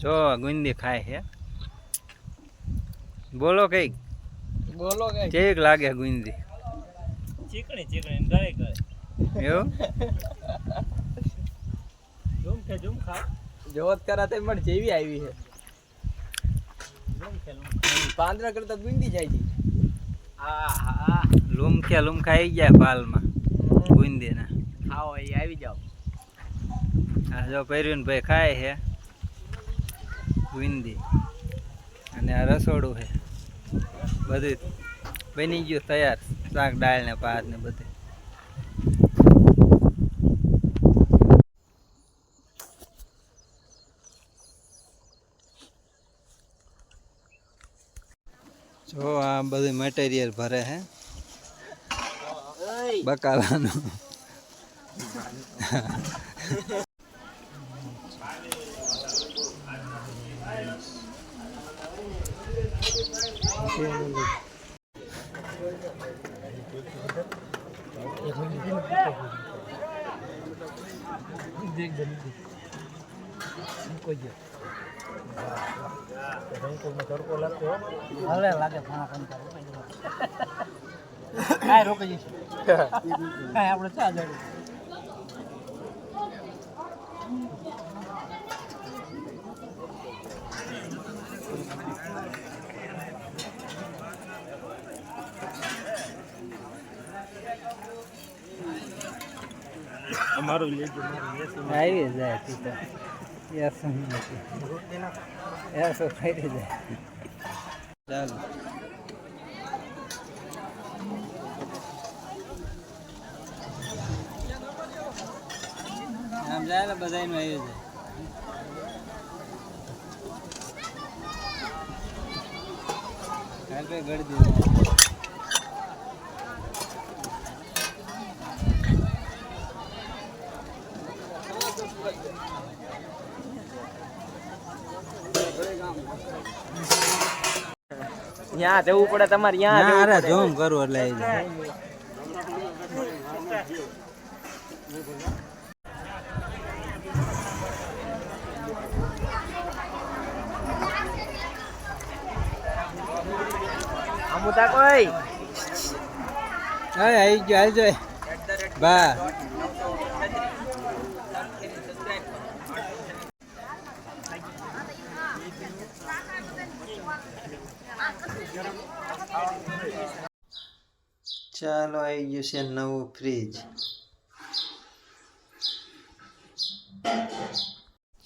જો ગુંદી ખાય છે. બોલો કઈક કેક લાગે ગુંદી ચીકણી ચીકણી ગળે ગળે એવું ઝૂમ ખા જોત કરાતે પણ જેવી આવી છે ઝૂમ ખેલું પાંદરા કરતા ગુંદી જાય છે. હા લુમખે લુમખા આવી જાય પાલમાં ગુંદી ના ખાઓ એ આવી જાવ. આ જો પહેર્યું ભાઈ ખાય છે ગુંદી અને આ રસોડું છે બધું બની ગયું તૈયાર શાક દાળ ને ભાત ને બધું. જો આ બધું મટીરિયલ ભરે છે બકાલાનું. લાગે કાંઈ રોકી જઈશું કાંઈ આપણે ચા જડે અમારું લેજો આવી જાય તું તો એસો થઈ જાય. ચાલો આમ જાય બધા નું આવી જાય. કાલ ગળી દીધું ત્યાં જવું પડે તમારે ત્યાં જોમ કરું એટલે આવી જાય. અમુતા કોઈ હા આવી ગયો આવી જાય બા. ચાલો આવી ગયું છે નવું ફ્રીજ.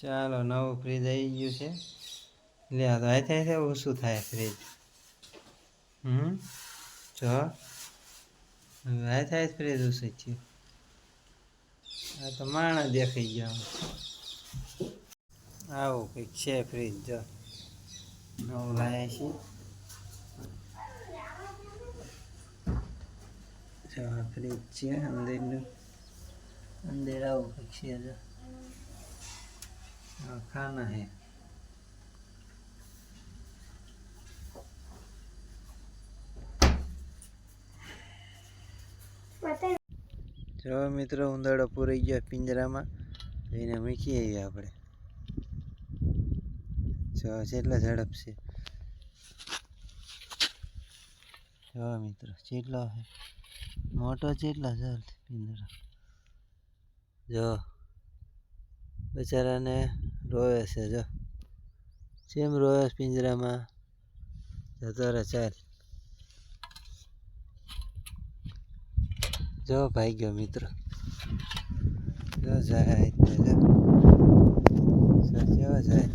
ચાલો નવું ફ્રીજ આવી ગયું છે. લે આ તો આ થાય ઓછું થાય ફ્રીજ. જો આ થાય ફ્રીજ ઓછું થયું. આ તો માણસ દેખાઈ ગયા. આવું કંઈક છે ફ્રીજ. જો નવું લાયા છીએ. ફ્રીજ છે અંદરનું. અંદર આવું કંઈક છે. જો ખાના હે. જો મિત્રો ઉંદરડો પૂરાઈ ગયો પિંજરામાં. એને મૂકી આવી આપણે. જો જેટલા ઝડપ છે. જો મિત્રો જેટલો મોટો જેટલા ચાલ પિંજરા. જો બચારાને રોવે છે. જો જેમ રોવે પિંજરામાં જતો રહે. ચાલ જો ભાઈ ગયો મિત્રો. જો જાય કેવા જાય.